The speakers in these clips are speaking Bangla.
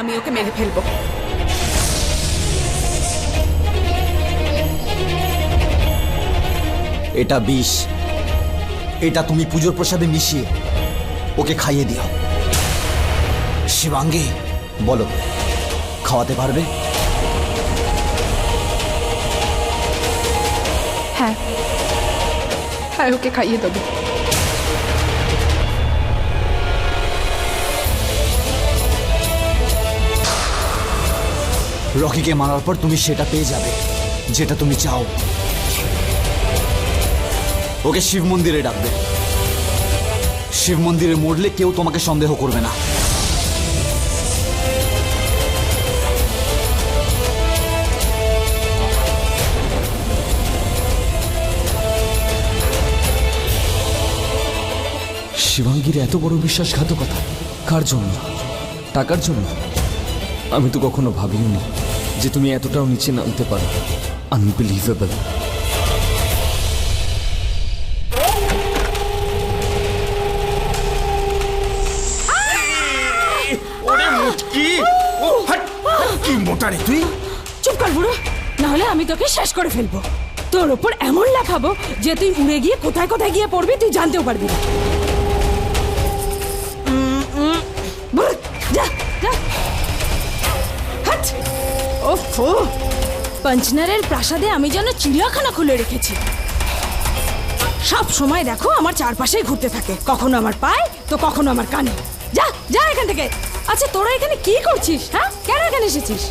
আমি ওকে মেরে ফেলবো। এটা বিষ, এটা তুমি পুজোর প্রসাদে মিশিয়ে ওকে খাইয়ে দিও। শিবাঙ্গী, বলো খাওয়াতে পারবে? হ্যাঁ হ্যাঁ, ওকে খাইয়ে দেবো। রকিকে মারার পর তুমি সেটা পেয়ে যাবে যেটা তুমি চাও। ওকে শিব মন্দিরে ডাকবে। শিব মন্দিরে মরলে কেউ তোমাকে সন্দেহ করবে না। শিবাঙ্গীর এত বড় বিশ্বাসঘাতকতা কার জন্য? টাকার জন্য? আমি তো কখনো ভাবিনি যে তুমি এতটাও নিচে নামতে পারো। আনবিলিভেবল। ওরে মুটকি, ও হাট, কি মোটা রে তুই। চুপ কর বুড়ো, না হলে আমি তোকে শেষ করে ফেলবো। তোর ওপর এমন লাফাবো যে তুই উড়ে গিয়ে কোথায় কোথায় গিয়ে পড়বি তুই জানতেও পারবি না। যা যা, হাট। ওফো, পঞ্চনারের প্রাসাদে আমি যেন চিড়িয়াখানা খুলে রেখেছি। সব সময় দেখো আমার চারপাশেই ঘুরতে থাকে, কখনো আমার পায়ে তো কখনো আমার কানে। যা যা এখান থেকে। আচ্ছা তোরা এখানে কি করছিস? হ্যাঁ, কেন এখানে এসেছিস?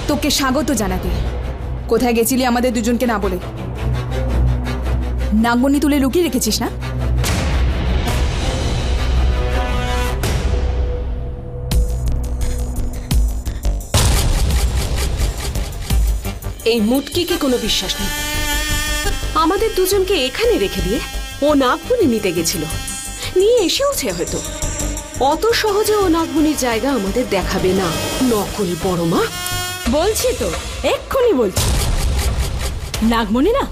তোকে স্বাগত জানাতে। কোথায় গেছিলি আমাদের দুজনকে না বলে? নাগমণি তুলে লুকিয়ে রেখেছিস না? এই মুটকিকে কোনো বিশ্বাস নেই। আমাদের দুজনকে এখানে রেখে দিয়ে ও নাগমণি নিতে গেছিল, নিয়ে এসেওছে হয়তো। অত সহজে ও নাগমণির জায়গা আমাদের দেখাবে না। নকল বড় মা। বলছি তো, এক্ষুনি বলছি। নাগমণি না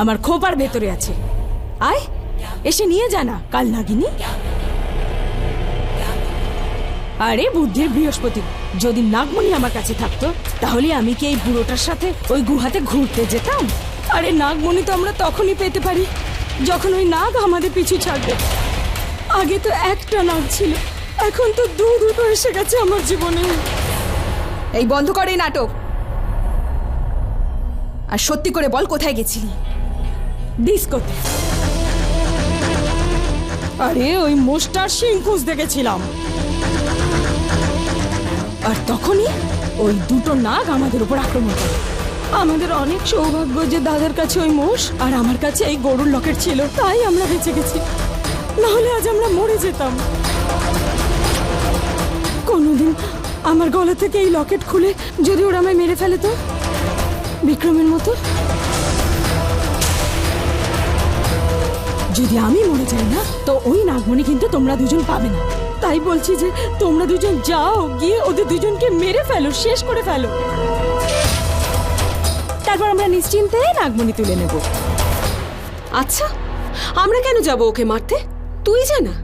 আমার খোপার ভেতরে আছে। আয় এসে নিয়ে জানা কাল নাগিনী। আরে বুদ্ধির বৃহস্পতি, যদি নাগমণি আমার কাছে থাকতো তাহলে আমি কি এই বুড়োটার সাথে ওই গুহাতে ঘুরতে যেতাম? আরে নাগমণি তো আমরা তখনই পেতে পারি যখন ওই নাগ আমাদের পিছু ছাড়বে। আগে তো একটা নাগ ছিল, এখন তো দুটো এসে গেছে আমার জীবনে। এই বন্ধ কর এই নাটক, আর সত্যি করে বল কোথায় গেছিলি? ডিস্কোতে। আরে ওই মোস্টার সিং খুঁজতে গেছিলাম, আর তখনই ওই দুটো নাগ আমাদের উপর আক্রমণ করে। আমাদের অনেক সৌভাগ্য যে দাদার কাছে ওই মোষ আর আমার কাছে এই গরুর লকেট ছিল, তাই আমরা বেঁচে গেছি। নাহলে আজ আমরা মরে যেতাম। কোনোদিন আমার গলা থেকে এই লকেট খুলে যদি ওরা আমায় মেরে ফেলে তো, বিক্রমের মতো। যদি আমি মরে যাই না তো ওই নাগমণি কিন্তু তোমরা দুজন পাবে না। তাই বলছি যে তোমরা দুজন যাও, গিয়ে ওদের দুজনকে মেরে ফেলো, শেষ করে ফেলো। তারপর আমরা নিশ্চিন্তে নাগমণি তুলে নেব। আচ্ছা, আমরা কেন যাব ওকে মারতে? তুই জানা,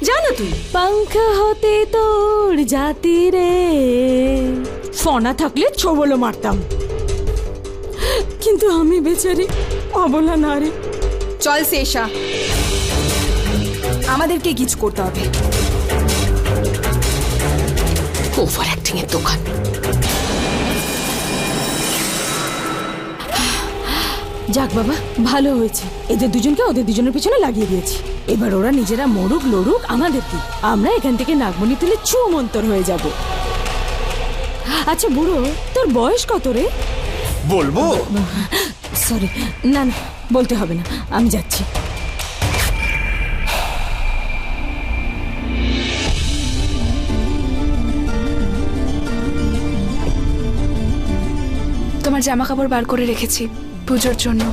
জানা তুই। पंख होते तोड़ जाती रे, ফনা থাকলে ছোবলো মারতাম, কিন্তু আমি বেচারি অবলা নারী। চল শেষা, আমাদেরকে কিছু করতে হবে। ওভার অ্যাক্টিং এর দোকান। যাক বাবা, ভালো হয়েছে। এদের দুজনকে ওদের দুজনের পিছনে লাগিয়ে দিয়েছি। এবার ওরা নিজেরা মরুক লড়ুক, আমাদের কি? আমরা এখান থেকে নাগমণি তুলে চুমন্তর হয়ে যাব। আচ্ছা বুড়ো, তোর বয়স কত রে? বলবো? সরি, না না বলতে হবে না, আমি যাচ্ছি। তোমার জামা কাপড় বার করে রেখেছি পুজোর জন্য,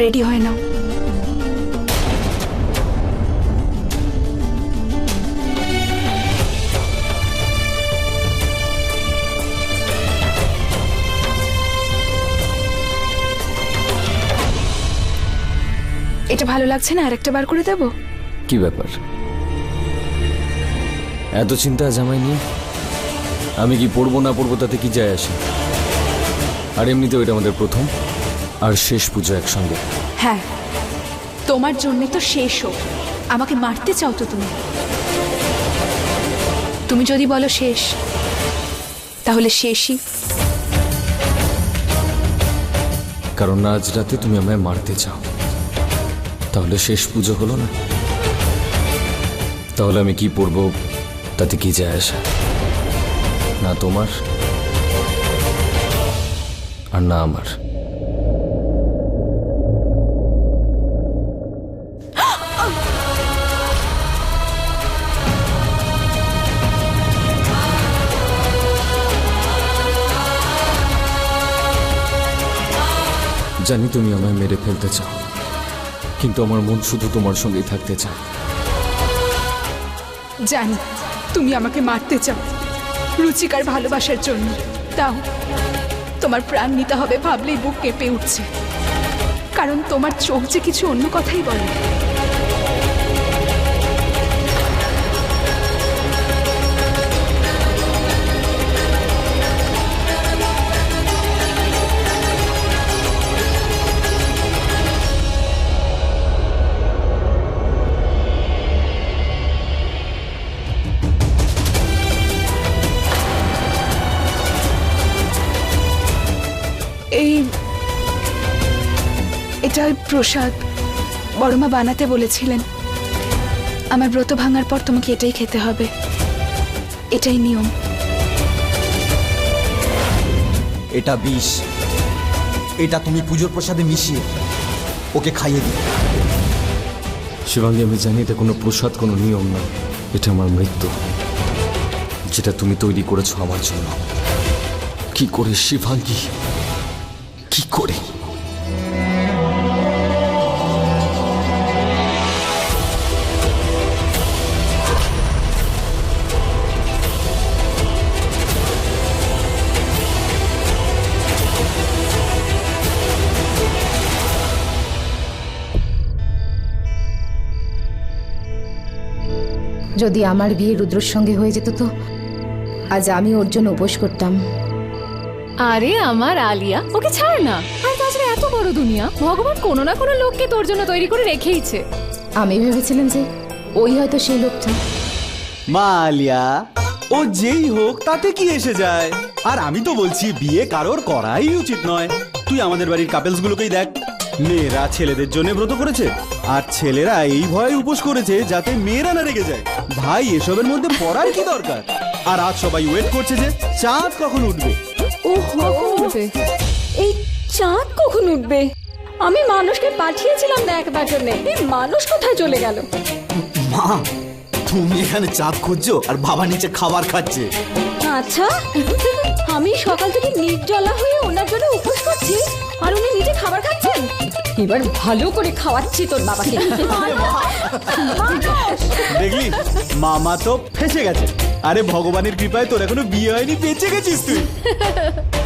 রেডি হয় নাও। এটা ভালো লাগছে না, আরেকটা বার করে দেবো? কি ব্যাপার? এত চিন্তা জামাই নিয়ে? আমি কি পড়বো না পড়বো তাতে কি যায় আসে? আর এমনিতেও এটা আমাদের প্রথম আর শেষ পুজো একসঙ্গে। হ্যাঁ, তোমার জন্য তো শেষ হোক। আমাকে মারতে চাও তো তুমি? তুমি যদি বলো শেষ, তাহলে শেষই। কারণ না আজ রাতে তুমি আমায় মারতে চাও, তাহলে শেষ পুজো হলো না? তাহলে আমি কি পড়বো তাতে কি যায় আসে? না তোমার আর না আমার। জানি তুমি আমায় মেরে ফেলতে চাও, কিন্তু আমার মন শুধু তোমার সঙ্গেই থাকতে চায়। জানি তুমি আমাকে মারতে চাও রুচিকার ভালোবাসার জন্য, তাও তোমার প্রাণ নিতে হবে ভাবলেই বুক কেঁপে উঠছে। কারণ তোমার চোখ যে কিছু অন্য কথাই বলে। এটা প্রসাদ বড়মা বানাতে বলেছিলেন। আমার ব্রত ভাঙার পর তোমাকে এটাই খেতে হবে, এটাই নিয়ম। এটা বিষ, এটা তুমি পুজোর প্রসাদে মিশিয়ে ওকে খাইয়ে দিও। শিবাঙ্গী, আমি জানি এটা কোনো প্রসাদ, কোনো নিয়ম না। এটা আমার মৃত্যু, যেটা তুমি তৈরি করেছো আমার জন্য। কি করে শিবাঙ্গী, কি করে? যদি আমার বিয়ে রুদ্রর সঙ্গে হয়ে যেত তো আজ আমি ওর জন্য উপোস করতাম। আরে আমার আলিয়া, ওকে ছাড় না। আর তাছাড়া এত বড় দুনিয়া, ভগবান কোনো না কোনো লোককে তোর জন্য তৈরি করে রেখেইছে। আমি ভেবেছিলাম যে ওই হয়তো সেই লোকটা। মা আলিয়া, ও যেই হোক তাতে কি এসে যায়? আর আমি তো বলছি বিয়ে কারোর করাই উচিত নয়। তুই আমাদের বাড়ির কাপেলস গুলোকেই দেখ, মেয়েরা ছেলেদের জন্য ব্রত করেছে আর ছেলেরা এই ভয়ে উপোস করেছে যাতে মেয়েরা না রেগে যায়। ভাই, এসবের মধ্যে পড়ার কি দরকার? আর আজ সবাই ওয়েট করছে যে চাঁদ কখন উঠবে। এই চাঁদ কখন উঠবে? আমি মানুষকে পাঠিয়েছিলাম দেখবার জন্য, এই মানুষ কোথায় চলে গেল? মা, তুমি এখানে চাঁদ খুঁজছো আর বাবা নিচে খাবার খাচ্ছে। আচ্ছা, আমি সকাল থেকে নির্জলা হয়ে ওনার জন্য উপোস করছি আর উনি নিজে খাবার খাচ্ছেন। এবার ভালো করে খাওয়াচ্ছি তোর বাবাকে। দেখলি, মামা তো ফেসে গেছে। আরে ভগবানের কৃপায় তোর এখনো বিয়ে হয়নি, বেঁচে গেছিস তুই।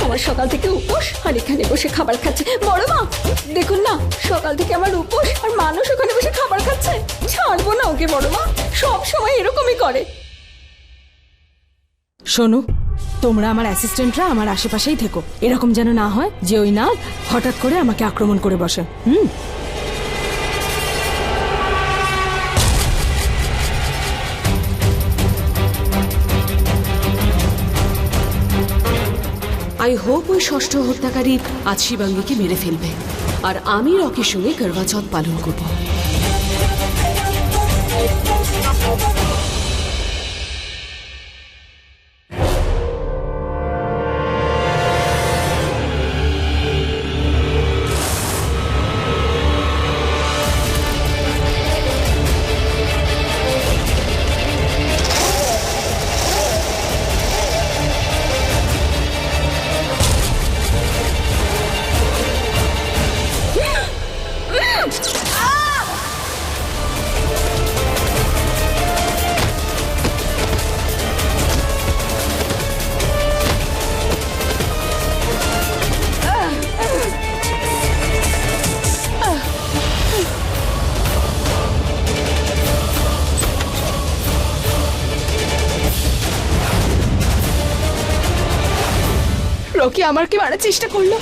আমার সকাল থেকে উপোস আর এখানে বসে খাবার খাচ্ছে। বড় মা, দেখুন না, সকাল থেকে আমার উপোস আর মানুষ ওখানে বসে খাবার খাচ্ছে। ছাড়বো না ওকে বড় মা, সব সময় এরকমই করে। শোনো, তোমরা আমার অ্যাসিস্ট্যান্টরা আমার আশেপাশেই থেকো, এরকম যেন না হয় যে ওই নাগ হঠাৎ করে আমাকে আক্রমণ করে বসে। আই হোপ ওই ষষ্ঠ হত্যাকারী আজ শিবাঙ্গীকে মেরে ফেলবে আর আমি রকির সঙ্গে করবা চৌথ পালন করব। আমাকে মারার চেষ্টা করলো।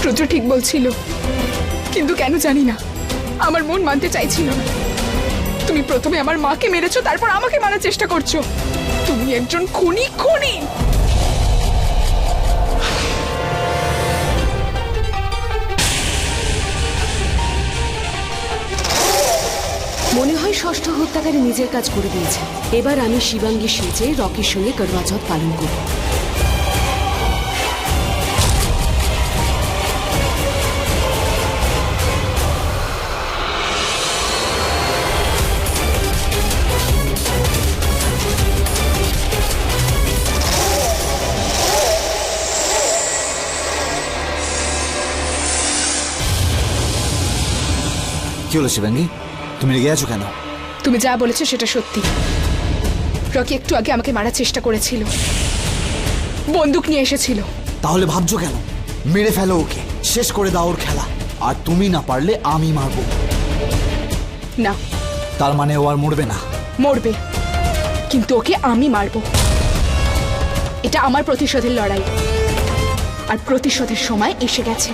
রুদ্র ঠিক বলছিল, কিন্তু কেন জানি না আমার মন মানতে চাইছিল না। তুমি প্রথমে আমার মাকে মেরেছো, তারপর আমাকে মারার চেষ্টা করছো। তুমি একজন খুনি। খুনি মনে হয় ষষ্ঠ হত্যাকারী নিজের কাজ করে দিয়েছে। এবার আমি শিবাঙ্গী সেজে রকির সঙ্গে করওয়া চৌথ পালন করব। কি হলো শিবাঙ্গী, তুমি রেগে আছো কেন? তুমি যা বলেছো সেটা সত্যি। রকি একটু আগে আমাকে মারার চেষ্টা করেছিল, বন্দুক নিয়ে এসেছিল। তাহলে ভাবছো কেন? মেরে ফেলো ওকে, শেষ করে দাও ওর খেলা। আর তুমি না পারলে আমি মারবো। না। তার মানে ও আর মরবে না? মরবে, কিন্তু ওকে আমি মারবো। এটা আমার প্রতিশোধের লড়াই, আর প্রতিশোধের সময় এসে গেছে।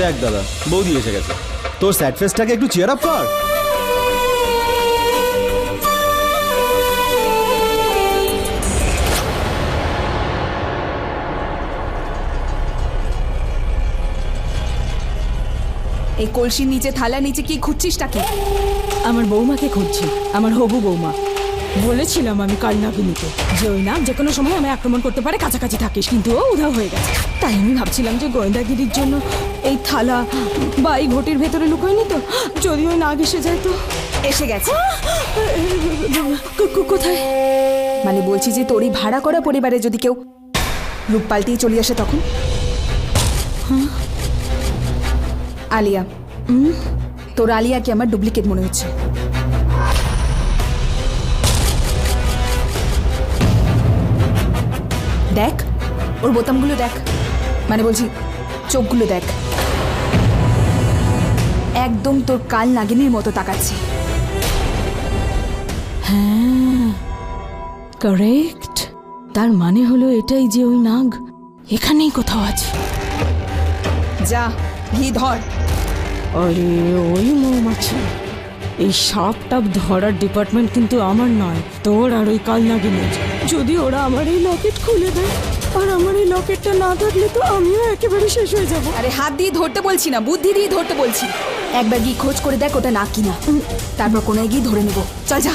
দেখ দাদা, বৌদি এসে গেছে। তোর স্যাড ফেসটাকে একটু চিয়ার আপ কর। এই কলসির নিচে, থালার নিচে কি খুঁজছিসটা কি? আমার বৌমাকে খুঁজছি, আমার হবু বৌমা। বলেছিলাম আমি কাল নাগিনীকে যে ওই নাম যে কোনো সময় আমায় আক্রমণ করতে পারে, কাছাকাছি থাকিস, কিন্তু ও উধাও হয়ে গেছে। তাই আমি ভাবছিলাম যে গোয়েন্দাগিরির জন্য এই থালা বা এই ঘটির ভেতরে লুকোয় নি তো, যদি ওই নাগ এসে যায় তো। এসে গেছে। কোথায়? মানে বলছি যে তোরই ভাড়া করা পরিবারে যদি কেউ রূপ পাল্টিয়ে চলে আসে তখন? আলিয়া। তোর আলিয়াকে আমার ডুপ্লিকেট মনে হচ্ছে। দেখ ওর বোতামগুলো দেখ, মানে বলছি চোখগুলো দেখ, একদম তোর কাল নাগিনীর মতো তাকাচ্ছে। হ্যাঁ, কারেক্ট। তার মানে হলো এটাই যে ওই নাগ এখানেই কোথাও আছে। যা ঘি ধর। আরে ওই মৌমাছি, এই সাপ টাপ ধরার ডিপার্টমেন্ট কিন্তু আমার নয়, তোর আর ওই কাল নাগিনীর। যদি ওরা আমার এই লকেট খুলে দেয়, আর আমার এই লকেটটা না থাকলে তো আমিও একেবারে শেষ হয়ে যাব। আরে হাত দিয়ে ধরতে বলছি না, বুদ্ধি দিয়ে ধরতে বলছি। একবার গিয়ে খোঁজ করে দেখ ওটা না কিনা, তারপর কোনায় গিয়ে ধরে নেবো। চল যা।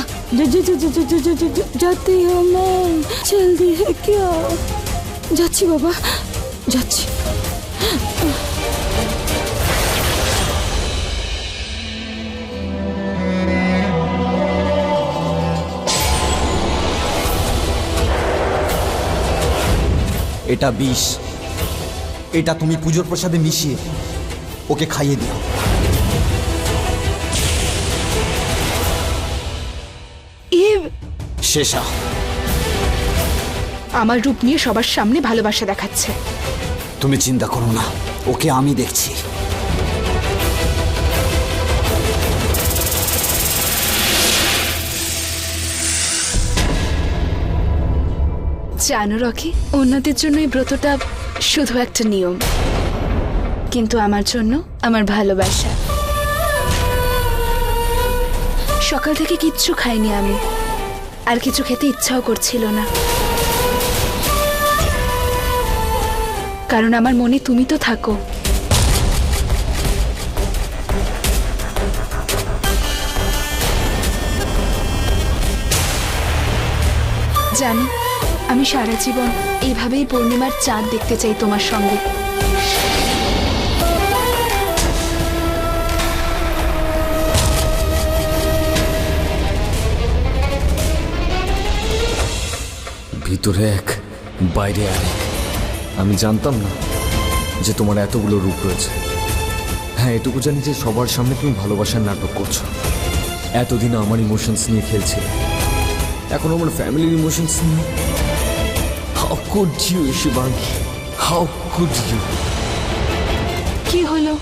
जाती हूँ मैं, जल्दी है क्या? যাচ্ছি বাবা, যাচ্ছি। এটা বিষ। এটা তুমি পুজোর প্রসাদে মিশিয়ে ওকে খাইয়ে দিও। শেষা আমার রূপ নিয়ে সবার সামনে ভালোবাসা দেখাচ্ছে। তুমি চিন্তা করো না, ওকে আমি দেখছি। জানো রকি, অন্যদের জন্য এই ব্রতটা শুধু একটা নিয়ম, কিন্তু আমার জন্য আমার ভালোবাসা। সকাল থেকে কিচ্ছু খাইনি আমি, আর কিছু খেতে ইচ্ছাও করছিল না, কারণ আমার মনে তুমি তো থাকো। জানো, আমি সারা জীবন এইভাবেই পূর্ণিমার চাঁদ দেখতে চাই তোমার সঙ্গে। ভিতরে এক, বাইরে আরেক। আমি জানতাম না যে তোমার এতগুলো রূপ রয়েছে। হ্যাঁ, এটুকু জানি যে সবার সামনে তুমি ভালোবাসার নাটক করছো। এতদিন আমার ইমোশনস নিয়ে খেলছিলে, এখন আমার ফ্যামিলির ইমোশনস নিয়ে। How could you Shivangi, how could you? কি হলো?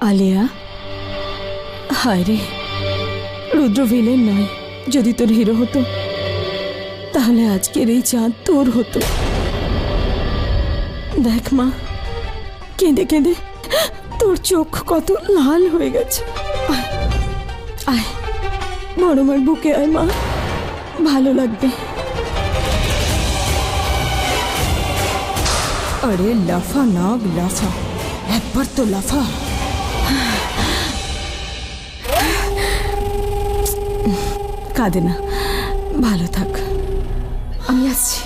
আলিয়া, হায় রে, রুদ্র ভিলেন নয়। যদি তোর হিরো হতো তাহলে আজকের এই চাঁদ তোর হতো। দেখ মা, কেঁদে কেঁদে তোর চোখ কত লাল হয়ে গেছে। আয় আয়, বড় মার বুকে আয় মা, ভালো লাগবে। আরে লাফা নাগ লাফা, একবার তো লাফা। কাঁদে না, ভালো থাক, আমি আসছি।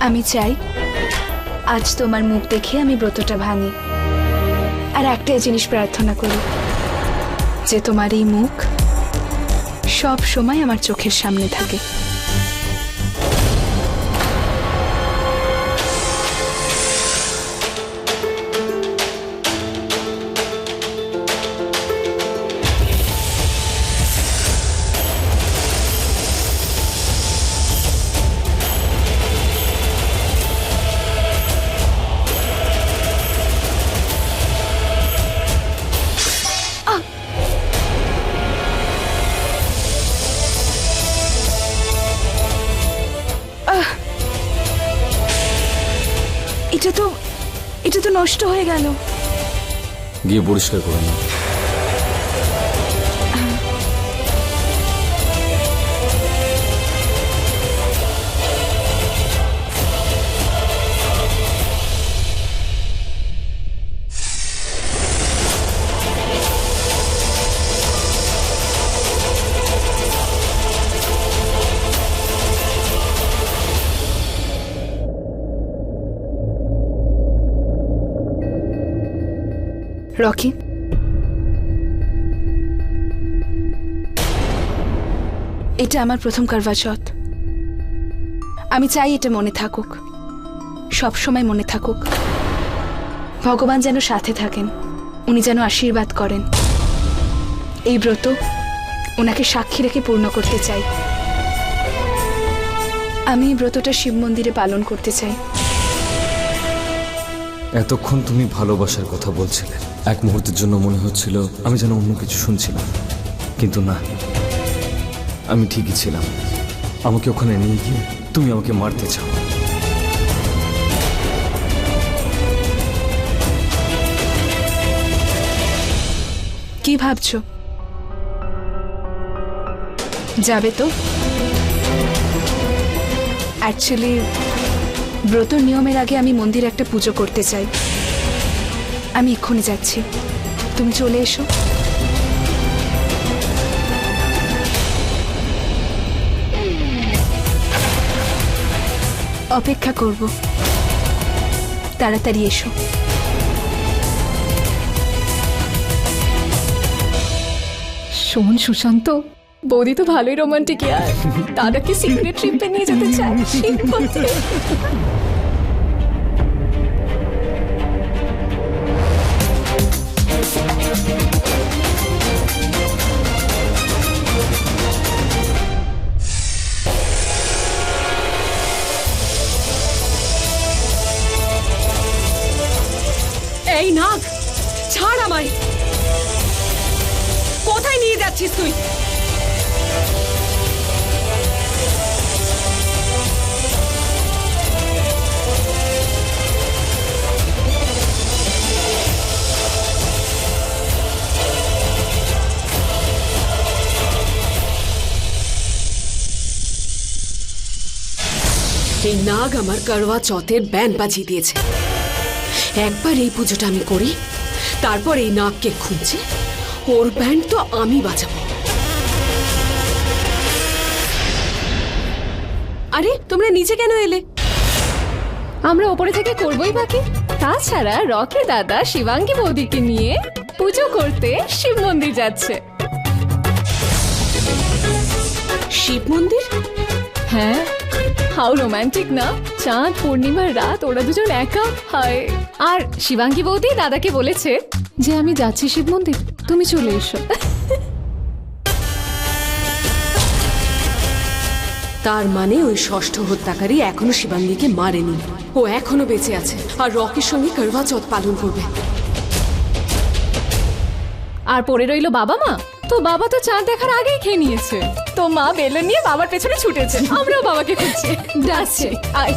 আমি চাই আজ তোমার মুখ দেখে আমি ব্রতটা ভাঙি, আর একটাই জিনিস প্রার্থনা করি, যে তোমার এই মুখ সব সময় আমার চোখের সামনে থাকে। এটা তো নষ্ট হয়ে গেল। গিয়ে পরিষ্কার করে নাও। রকি, এটা আমার প্রথম করবা চৌথ। আমি চাই এটা মনে থাকুক, সব সময় মনে থাকুক। ভগবান যেন সাথে থাকেন, উনি যেন আশীর্বাদ করেন। এই ব্রত ওনাকে সাক্ষী রেখে পূর্ণ করতে চাই। আমি এই ব্রতটা শিব মন্দিরে পালন করতে চাই। এতক্ষণ তুমি ভালোবাসার কথা বলছিলে, এক মুহূর্তের জন্য মনে হচ্ছিল আমি যেন অন্য কিছু শুনছিলাম, কিন্তু না, আমি ঠিকই ছিলাম। আমাকে ওখানে নিয়ে গিয়ে তুমি আমাকে মারতে চাও। কি ভাবছো? যাবে তো? অ্যাকচুয়ালি ব্রত নিয়মের আগে আমি মন্দিরে একটা পুজো করতে চাই। আমি এক্ষুনি যাচ্ছি, তুমি চলে এসো। অপেক্ষা করব, তাড়াতাড়ি এসো। শোন সুশান্ত, বৌদি তো ভালোই রোমান্টিক ইয়ার। দাদাকে সিক্রেট ট্রিপে নিয়ে যেতে চায় শিবপথে। এই নাগ, ছাড় আমায়। কোথায় নিয়ে যাচ্ছিস তুই? এই নাগ আমার করওয়া চৌথের ব্যান্ড বাজিয়ে দিয়েছে। একবার এই পুজোটা আমি করি, তারপর এই নাগকে খুঁজে ওর ব্যান্ড তো আমি বাজাবো। আরে তোমরা নিচে কেন এলে? আমরা ওপরে থেকে করবই বাকি। তাছাড়া রকি দাদা শিবাঙ্গী বৌদিকে নিয়ে পুজো করতে শিব মন্দির যাচ্ছে। শিব মন্দির? হ্যাঁ, হাউ রোমান্টিক না? চাঁদ পূর্ণিমার রাত ওরা দুজন একা। হায়। আর শিবাঙ্গী বৌদি দাদাকে বলেছে যে আমি যাচ্ছি শিব মন্দির, তুমি চলে এসো। তার মানে ওই ষষ্ঠ হত্যাকারী এখনো শিবাঙ্গীকে মারেনি, ও এখনো বেঁচে আছে আর রকির সঙ্গে করওয়া চৌথ পালন করবে। আর পড়ে রইল বাবা মা। তো বাবা তো চাঁদ দেখার আগেই খেয়ে নিয়েছে, তো মা বেলুন নিয়ে বাবার পেছনে ছুটেছে। আমরাও বাবাকে খুঁজছি, ডাকছে আয়।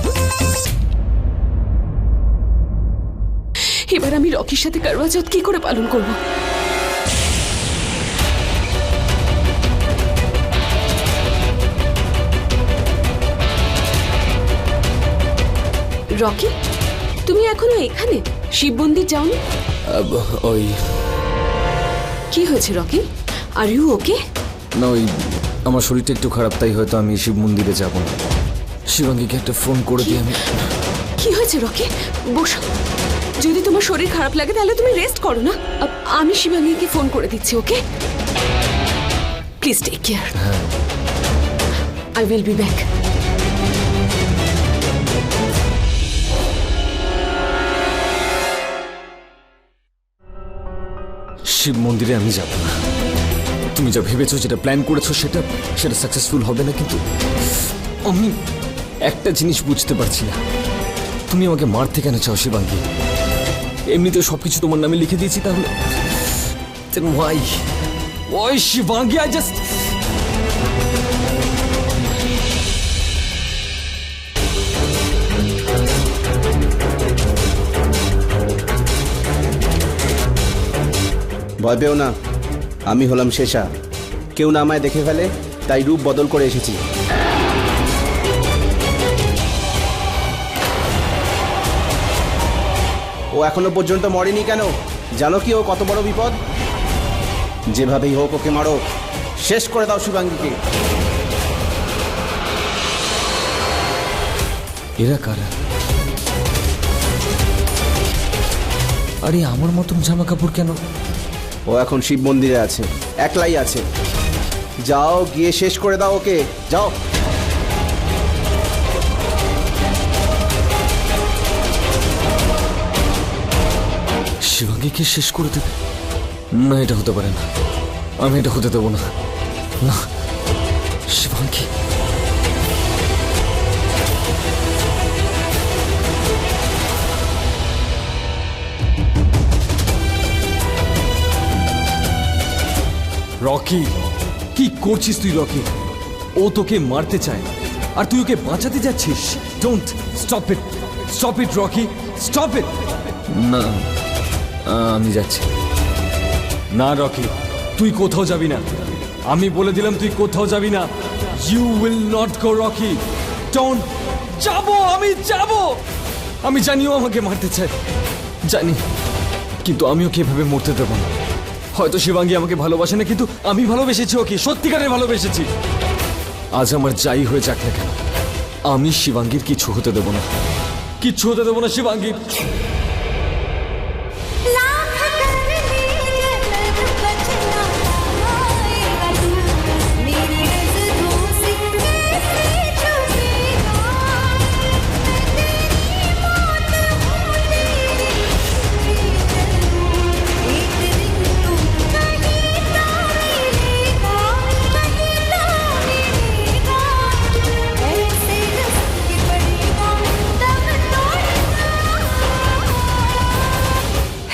এবার আমি রকির সাথে করওয়া চৌথ কি করে পালন করব? রকি, তুমি এখনো এখানে? শিব মন্দির যাওনি? ওই কি হয়েছে রকি? Are you okay? না, ওই আমার শরীরটা একটু খারাপ, তাই হয়তো আমি শিব মন্দিরে যাব না। শিবাঙ্গীকে একটা ফোন করে দিয়ে আমি। কি হয়েছে রকি? বসো। যদি তোমার শরীর খারাপ লাগে তাহলে তুমি রেস্ট করো না। আমি শিবাঙ্গীকে ফোন করে দিচ্ছি, okay? Please take care. I will be back. Shiva মন্দিরে আমি যাব না। তুমি যা ভেবেছো, যেটা প্ল্যান করেছো, সেটা সাকসেসফুল হবে না। কিন্তু আমি একটা জিনিস বুঝতে পারছি না, তুমি আমাকে মারতে কেন চাও শিবাঙ্গী? এমনিতে সবকিছু তোমার নামে লিখে দিয়েছি, তাহলে ওই শিবাঙ্গী আই জাস্ট। ভয় পেও না, আমি হলাম শেষা। কেউ না আমায় দেখে ফেলে, তাই রূপ বদল করে এসেছি। ও এখনো পর্যন্ত মরেনি কেন জানো কি ও কত বড় বিপদ? যেভাবেই হোক ওকে মারো, শেষ করে দাও শিবাঙ্গীকে। এরা কারা? আরে আমার মতন জামা কাপড় কেন? ও এখন শিব মন্দিরে আছে, একলাই আছে। যাও গিয়ে শেষ করে দাও ওকে, যাও। শিবাঙ্গীকে শেষ করে দেবে? না, এটা হতে পারে না। আমি এটা হতে দেবো না। না শিবাঙ্গী, রকি কি করছিস তুই? রকি, ও তোকে মারতে চায় আর তুই ওকে বাঁচাতে যাচ্ছিস। Don't stop it, stop it Rocky, stop it. না, আমি যাচ্ছি না। রকি, তুই কোথাও যাবি না। আমি বলে দিলাম তুই কোথাও যাবি না। You will not go Rocky, don't. যাবো, আমি যাবো। আমি জানিও আমাকে মারতে চায়, জানি, কিন্তু আমি ওকে এভাবে মরতে দেবো না। হয়তো শিবাঙ্গী আমাকে ভালোবাসে না, কিন্তু আমি ভালোবেসেছি ওকে, সত্যিকারের ভালোবেসেছি। আজ আমার যাই হয়ে যাক না কেন, আমি শিবাঙ্গীর কিছু হতে দেবো না, কিচ্ছু হতে দেবো না শিবাঙ্গীর।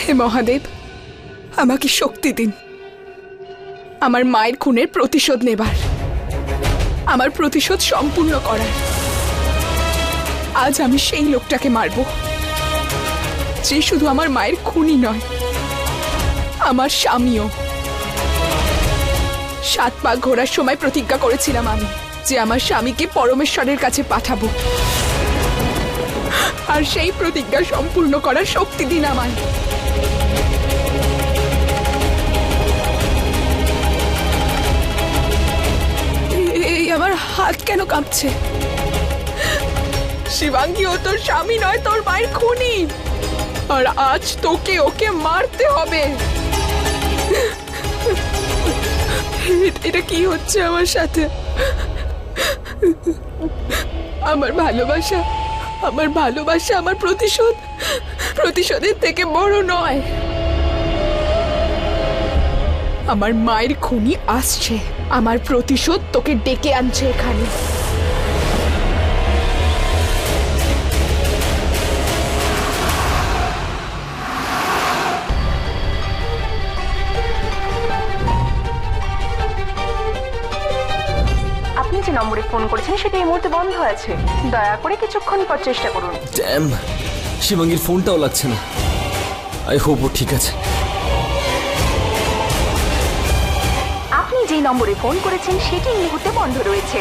হে মহাদেব, আমাকে শক্তি দিন আমার মায়ের খুনের প্রতিশোধ নেবার, আমার প্রতিশোধ সম্পূর্ণ করার। আজ আমি সেই লোকটাকে মারব যে শুধু আমার মায়ের খুনি নয়, আমার স্বামীও। 7 পা ঘোরার সময় প্রতিজ্ঞা করেছিলাম আমি যে আমার স্বামীকে পরমেশ্বরের কাছে পাঠাবো। আর সেই প্রতিজ্ঞা সম্পূর্ণ করার শক্তি দিন আমায়। এই আমার হাত কেন কাঁপছে? শিবাঙ্গী, ও তোর স্বামী নয়, তোর মায়ের খুনি। আর আজ তোকে ওকে মারতে হবে। এটা কি হচ্ছে আমার সাথে? আমার ভালোবাসা, আমার প্রতিশোধের থেকে বড় নয়। আমার মায়ের খুনি আসছে, আমার প্রতিশোধ তোকে ডেকে আনছে এখানে। আপনি যে নম্বরে ফোন করেছেন সেটা এই মুহূর্তে বন্ধ আছে, দয়া করে কিছুক্ষণ পর চেষ্টা করুন। ড্যাম, শিবাঙ্গীর ফোনটাও লাগছে না। আই হোপ ও ঠিক আছে। আপনি যে নম্বরে ফোন করেছেন সেটি এই মুহূর্তে বন্ধ রয়েছে।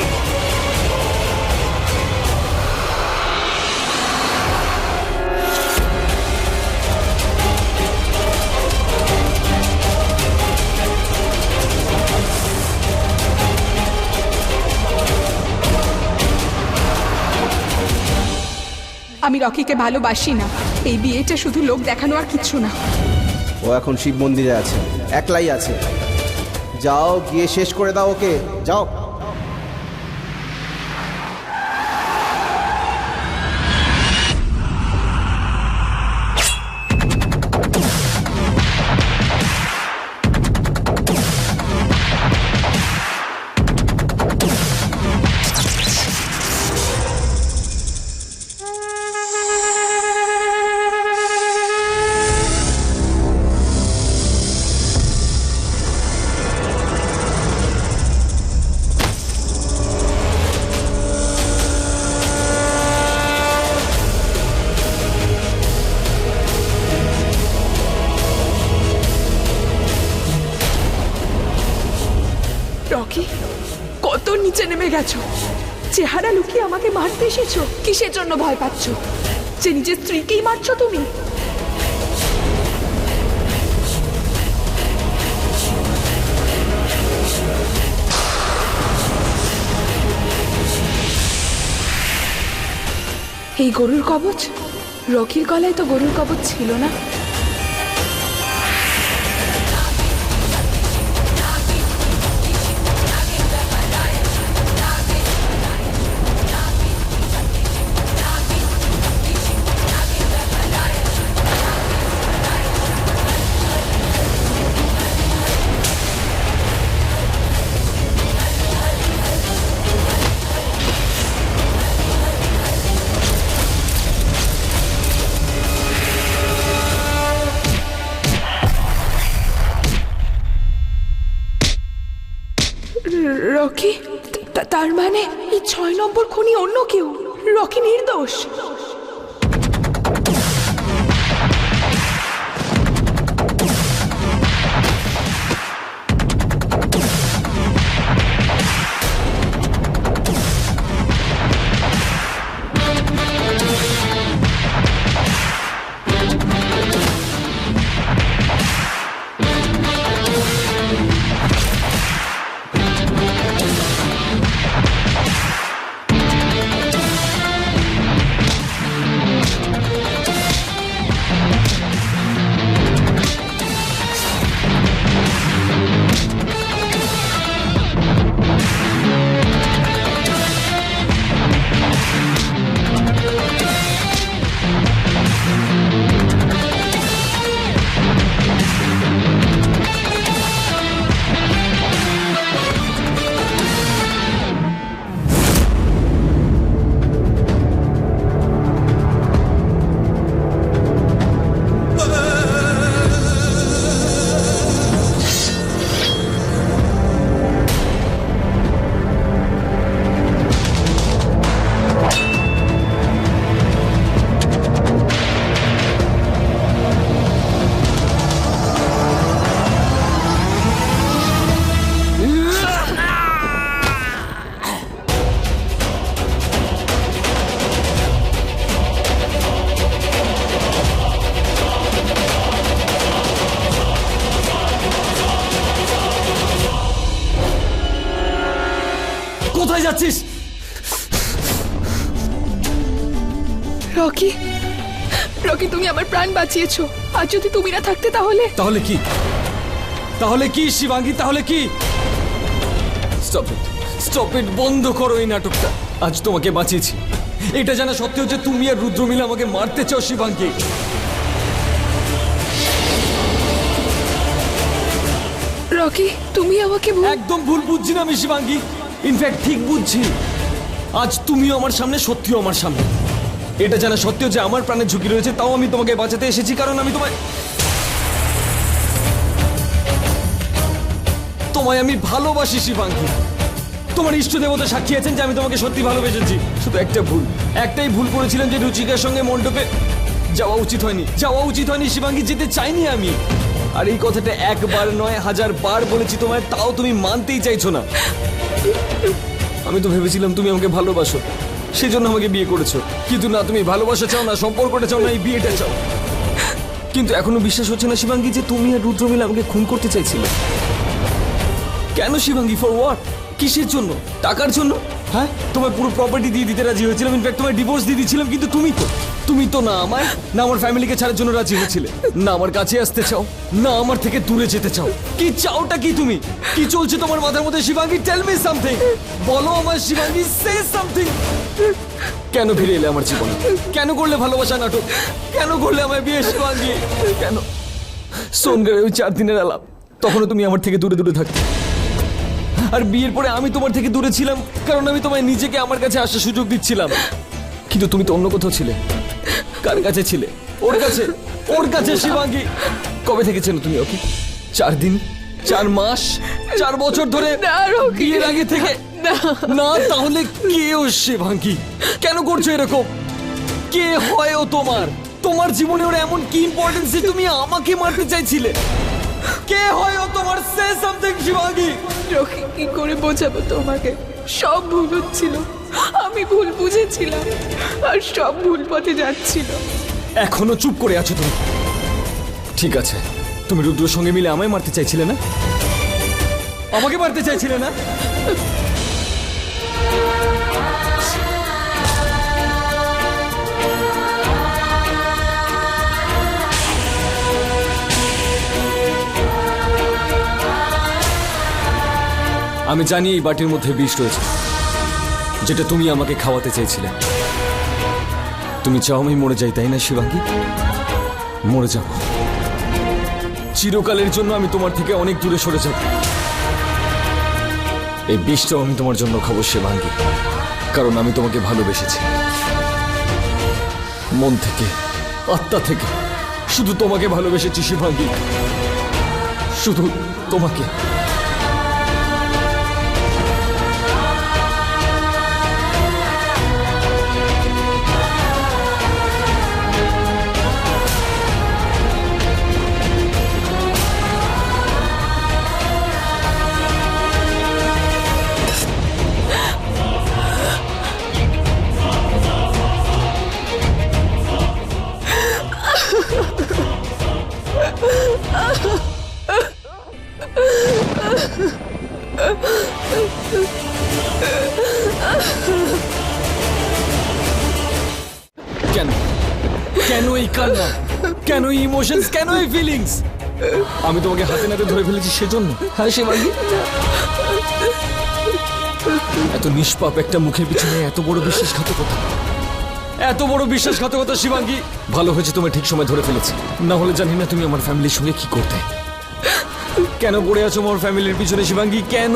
আমি রকিকে ভালোবাসি না। এই বিয়েটা শুধু লোক দেখানো আর কিছু না। ও এখন শিব মন্দিরে আছে, একলাই আছে। যাও, গিয়ে শেষ করে দাও ওকে, যাও। রকি, কত নিচে নেমে গেছো? চেহারা লুকিয়ে আমাকে মারতে এসেছো? কিসের জন্য ভয় পাচ্ছ? যে নিজের স্ত্রীকেই মারছো তুমি? এই গরুর কবচ? রকির গলায় তো গরুর কবচ ছিল না। রকি, তার মানে এই ৬ নম্বর খুনি অন্য কেউ? রকি নির্দোষ? কোথায় যাচ্ছিস? রকি, রকি, তুমি আমার প্রাণ বাঁচিয়েছো। আর যদি তুমি না থাকতে তাহলে তাহলে কি? তাহলে কি শিবাঙ্গী? তাহলে কি? স্টপ ইট, স্টপ ইট, বন্ধ করো এই নাটকটা। আজ তোমাকে বাঁচিয়েছি, এটা জানা সত্ত্বেও যে তুমি আর রুদ্র মিলে আমাকে মারতে চাও শিবাঙ্গী। রকি, তুমি আমাকে একদম ভুল বুঝছি না আমি শিবাঙ্গী, ইনফ্যাক্ট ঠিক বুঝছি। আজ তুমিও আমার সামনে, সত্যিও আমার সামনে। এটা জানা সত্ত্বেও যে আমার প্রাণের ঝুঁকি রয়েছে, তাও আমি তোমাকে বাঁচাতে এসেছি, কারণ আমি তোমায় আমি ভালোবাসি শিবাঙ্গী। তোমার ইষ্ট দেবতা সাক্ষী আছেন যে আমি তোমাকে সত্যি ভালোবেসেছি। শুধু একটা ভুল, একটাই ভুল করেছিলাম যে রুচিকার সঙ্গে মণ্ডপে যাওয়া উচিত হয়নি শিবাঙ্গী, যেতে চাইনি আমি। আর এই কথাটা একবার নয় 1000 বার বলেছি তোমায়, তাও তুমি মানতেই চাইছো না। আমি তো ভেবেছিলাম তুমি আমাকে ভালোবাসো, সেই জন্য আমাকে বিয়ে করেছো। কিন্তু না, তুমি ভালোবাসা চাও না, সম্পর্কটা চাও না, এই বিয়েটা চাও। কিন্তু এখনো বিশ্বাস হচ্ছে না শিবাঙ্গী যে তুমি আর রুদ্র মিলে আমাকে খুন করতে চাইছিলে। কেন শিবাঙ্গী? For what? কিসের জন্য? টাকার জন্য? হ্যাঁ, তোমার পুরো প্রপার্টি দিয়ে দিতে রাজি হয়েছিলাম, ইনফ্যাক্ট তোমার ডিভোর্স দিয়ে দিয়েছিলাম। কিন্তু তুমি তো না আমায়, না আমার ফ্যামিলিকে ছাড়ার জন্য রাজি হয়েছিলে, না আমার কাছে আসতে চাও, না আমার থেকে দূরে যেতে চাও। কি চাওটা কি তুমি? কি চলছে তোমার মাথার মধ্যে শিবাঙ্গী? টেল মি সামথিং, বলো আমার শিবাঙ্গী, সে সামথিং। কেন ফিরে এলে আমার জীবনে? কেন করলে ভালোবাসা নাটক? কেন করলে আমায় বিয়ে শিবাঙ্গী? কেন? সোনগড়ে ওই 4 দিনের আলাপ, তখনও তুমি আমার থেকে দূরে দূরে থাকতে। আর বিয়ের পরে আমি তোমার থেকে দূরে ছিলাম, কারণ আমি তোমায় নিজেকে আমার কাছে আসার সুযোগ দিচ্ছিলাম। কিন্তু তুমি তো অন্য কোথাও ছিলে। কার কাছে ছিলে? ওর কাছে শিবাঙ্গী। কবে থেকে চেনো তুমি ওকে? 4 দিন, 4 মাস, 4 বছর ধরে? বিয়ের আগে থেকে না? তাহলে কে ও শিবাঙ্গী? কেন করছো এরকম? কে হয় ও তোমার জীবনে? ওর এমন কি ইম্পর্টেন্স যে তুমি আমাকে মারতে চাইছিলে? কে হয় ও তোমার? Say something Shivangi. রকি, কি করে বোঝাবো তোমাকে? সব ভুল হচ্ছিল, আমি ভুল বুঝেছিলাম, আর সব ভুল পথে যাচ্ছিল। এখনো চুপ করে আছো তুমি? ঠিক আছে, তুমি রুদ্রর সঙ্গে মিলে আমায় মারতে চাইছিলে না? আমাকে মারতে চাইছিলে না? আমি জানি এই বাটির মধ্যে বিষ রয়েছে, যেটা তুমি আমাকে খাওয়াতে চাইছিলে। তুমি চাও আমি মরে যাই, তাই না শিবাঙ্গী? মরে যাব, চিরকালের জন্য আমি তোমার থেকে অনেক দূরে সরে যাব। এই বিষটাও আমি তোমার জন্য খাবো শিবাঙ্গী, কারণ আমি তোমাকে ভালোবেসেছি মন থেকে, আত্মা থেকে। শুধু তোমাকে ভালোবেসেছি শিবাঙ্গী, শুধু তোমাকে। কেন? কেন এই কান্না? কেন এই ইমোশনস? কেন এই ফিলিংস? আমি তোমাকে হাতে নাতে ধরে ফেলেছি সেজন্য? হ্যাঁ শিবাঙ্গী, এত নিষ্পাপ একটা মুখের পিছনে এত বড় বিশ্বাসঘাতকতা, এত বড় বিশ্বাসঘাতকতা শিবাঙ্গী। ভালো হয়েছে তোমায় ঠিক সময় ধরে ফেলেছি, না হলে জানি না তুমি আমার ফ্যামিলির সঙ্গে কি করতে। কেন পড়ে আছো আমার ফ্যামিলির পিছনে শিবাঙ্গী? কেন?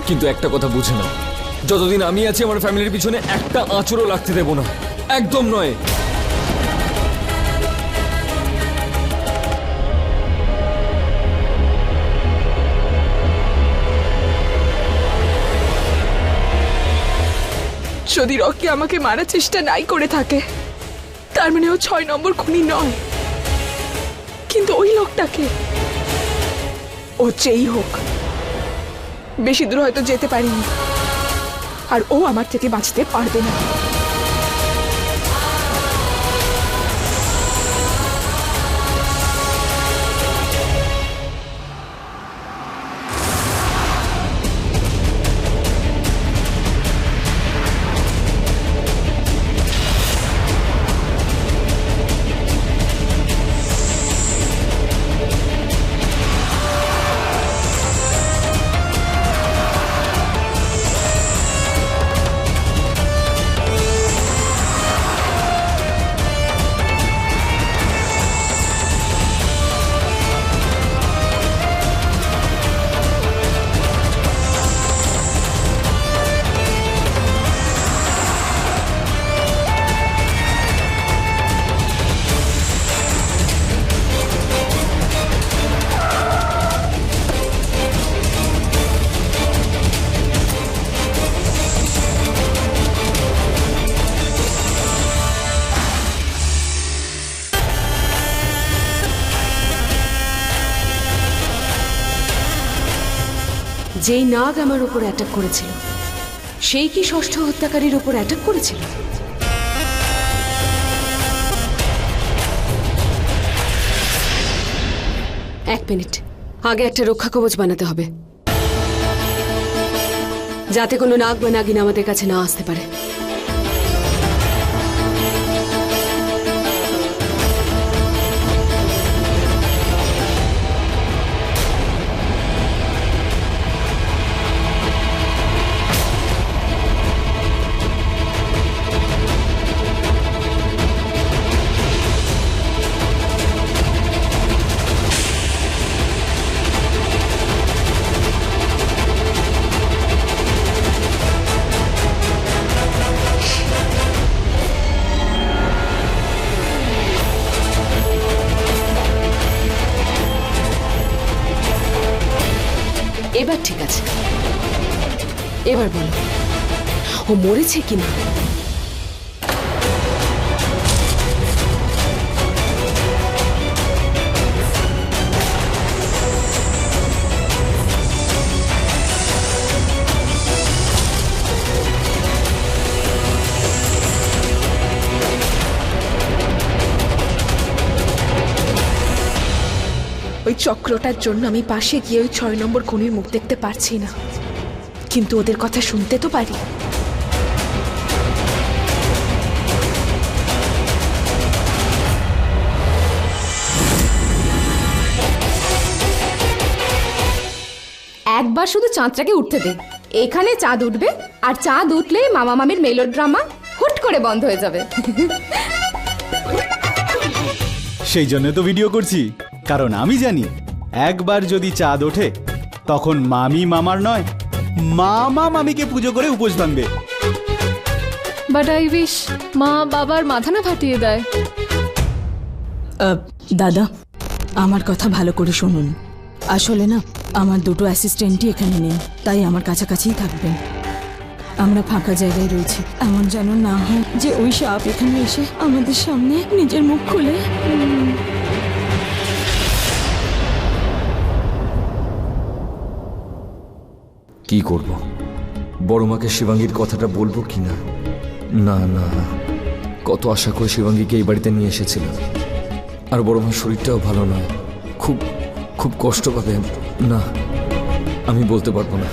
কিন্তু একটা কথা বুঝে নাও, যতদিন আমি আছি আমার ফ্যামিলির পিছনে একটা আঁচড়ও লাগতে দেব না, একদম নয়। যদি রকি আমাকে মারার চেষ্টা নাই করে থাকে, তার মানে ও 6 নম্বর খুনি নয়। কিন্তু ওই লোকটাকে, ও যেই হোক, বেশি দূর হয়তো যেতে পারিনি, আর ও আমার থেকে বাঁচতে পারবে না। যেই নাগ আমার উপর অ্যাটাক করেছিল সেই কি ষষ্ঠ হত্যাকারীর উপর অ্যাটাক করেছিল? এক মিনিট, আগে একটা রক্ষা কবচ বানাতে হবে, যাতে কোনো নাগ বা নাগিন আমাদের কাছে না আসতে পারে। এবার ঠিক আছে, এবার বলো ও মরেছে কিনা? ওই চক্রটার জন্য আমি পাশে গিয়ে ওই 6 নম্বর খুনির মুখ দেখতে পারছি না, কিন্তু ওদের কথা শুনতে তো পারি। একবার শুধু চাঁদটাকে উঠতে দে, এখানে চাঁদ উঠবে, আর চাঁদ উঠলেই মামা মামির মেলোড্রামা হুট করে বন্ধ হয়ে যাবে। সেই জন্য তো ভিডিও করছি, কারণ আমি জানি একবার যদি চাঁদ ওঠে তখন মামি মামার নয়, মামা মামিকে পুজো করে উপোস ভাঙবে। বাট আই উইশ মা বাবার মাথা না ফাটিয়ে দেয়। দাদা, আমার কথা ভালো করে শুনুন। আসলে না, আমার দুটো অ্যাসিস্ট্যান্টই এখানে নেই, তাই আমার কাছাকাছিই থাকবেন। আমরা ফাঁকা জায়গায় রয়েছি, এমন যেন না হয় যে ওই সাপ এখানে এসে আমাদের সামনে নিজের মুখ খুলে। কি করব? বড় মাকে শিবাঙ্গীর কথাটা বলবো কিনা? না না, কত আশা করে শিবাঙ্গীকে এই বাড়িতে নিয়ে এসেছিল, আর বড় মার শরীরটাও ভালো নয়, খুব খুব কষ্ট পাবে। না, আমি বলতে পারবো না।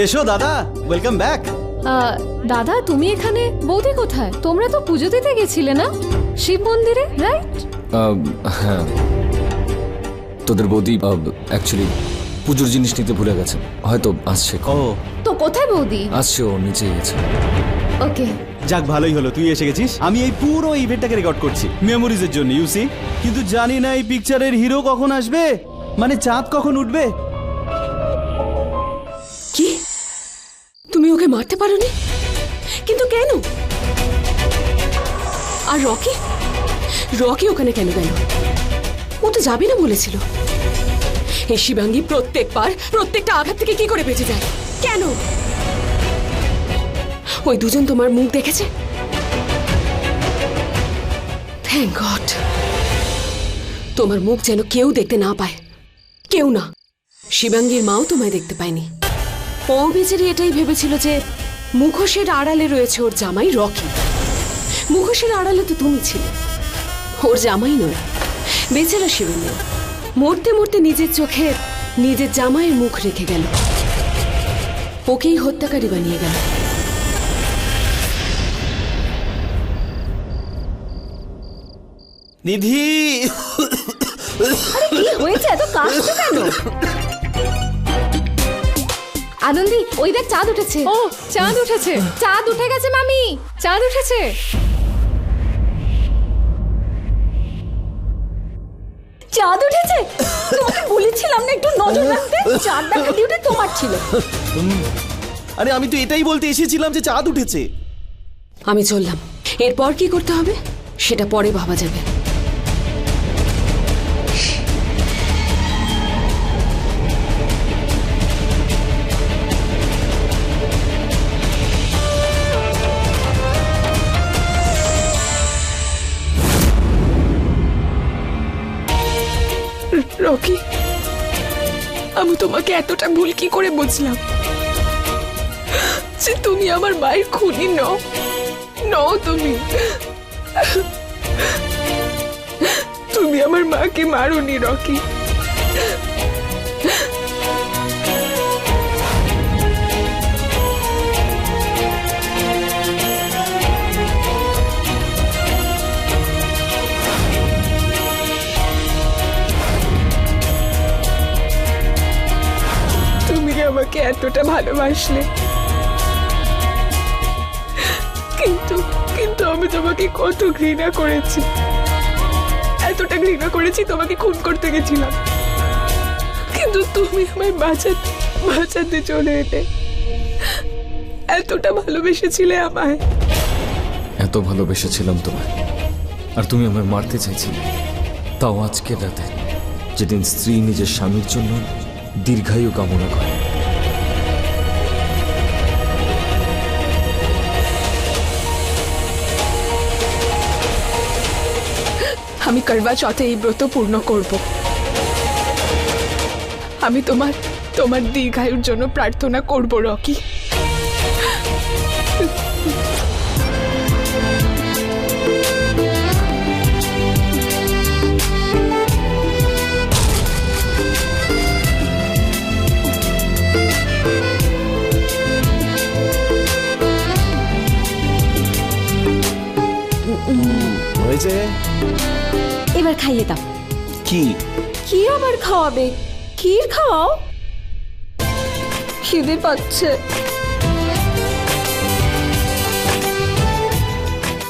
এসো দাদা, ওয়েলকাম ব্যাক। দাদা তুমি এখানে, বৌদি কোথায়? তোমরা তো পুজো দিতে গেছিলে না শিব মন্দিরে, রাইট? হ্যাঁ, তোদের বৌদি অ্যাকচুয়ালি পুজোর জিনিস নিতে ভুলে গেছে, হয়তো আসছে। ও তো কোথায় বৌদি? আসছে, ও নিচে গেছে। ওকে, যাক ভালোই হলো তুই এসে গেছিস। আমি এই পুরো ইভেন্টটাকে রেকর্ড করছি মেমোরিজের জন্য, ইউসি। কিন্তু জানি না এই পিকচারের হিরো কখন আসবে, মানে চাঁদ কখন উঠবে। কি? তুমি ওকে মারতে পারোনি? কিন্তু কেন? আর রকি, রকি ওখানে কেন গেল? ও তো যাবে না বলেছিল। এই শিবাঙ্গী প্রত্যেকটা আঘাত থেকে কি করে বেঁচে যায়? কেন? ওই দুজন তোমার মুখ দেখেছে? থ্যাংক গড, তোমার মুখ যেন কেউ দেখতে না পায়, কেউ না। শিবাঙ্গীর মাও তোমায় দেখতে পায়নি। ও বেচারি এটাই ভেবেছিল যে মুখোশের আড়ালে রয়েছে ওর জামাই রকি। মুখোশের আড়ালে তো তুমি ছিলে, ওর জামাই নয়। বেচারা শিবাঙ্গী মরতে মরতে নিজের চোখে নিজের জামাইয়ের মুখ রেখে গেল, ওকেই হত্যাকারী বানিয়ে গেল। নিধি, কি হয়েছে? এত কাশছো কেন? আনন্দি, ওই দেখ চাঁদ উঠেছে। ও চাঁদ উঠেছে, চাঁদ উঠে গেছে মামি, চাঁদ উঠেছে। চাঁদ উঠেছে? তোমাকে বলেছিলাম না একটু নজর রাখতে, চাঁদ দেখা ডিউটি তোমার ছিল। আরে আমি তো এটাই বলতে এসেছিলাম যে চাঁদ উঠেছে। আমি চললাম, এরপর কি করতে হবে সেটা পরে ভাবা যাবে। রকি, আমি আমি তোমাকে এতটা ভুল কি করে বুঝলাম যে তুমি আমার মায়ের খুনি নও? তুমি আমার মাকে মারোনি রকি। তুমি আমাকে এতটা ভালোবাসলে, কিন্তু কিন্তু আমি তোমাকে কত ঘৃণা করেছি, এতটা ঘৃণা করেছি তোমাকে খুন করতে গেছিলাম, কিন্তু তুমি আমায় বাঁচাতে চলে এলে। এতটা ভালোবেসেছিলে আমায়। এত ভালোবেসেছিলাম তোমায়, আর তুমি আমায় মারতে চাইছিলে, তাও আজকের রাতে, যেদিন স্ত্রী নিজের স্বামীর জন্য দীর্ঘায়ু কামনা করে। আমি করবা চৌথে এই ব্রত পূর্ণ করব। আমি তোমার দীর্ঘায়ুর জন্য প্রার্থনা করব রকি। হয়েছে, এবার খাইয়ে দাও। কি কি আবার খাওয়াবে? ক্ষীর খাওয়াও, খিদে পাচ্ছে।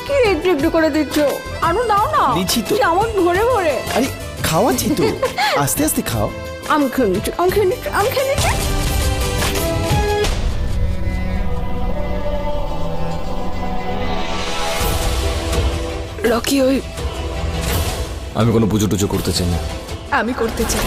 কি একটু একটু করে দিচ্ছ? আরো দাও না। দিচ্ছি তো। কেমন ভরে ভরে। আরে খাওয়াচ্ছি তো, আস্তে আস্তে খাও। আমি খেয়ে নিচ্ছি। রকি, ওই আমি কোনো পুজো টুজো করতে চাই না। আমি করতে চাই।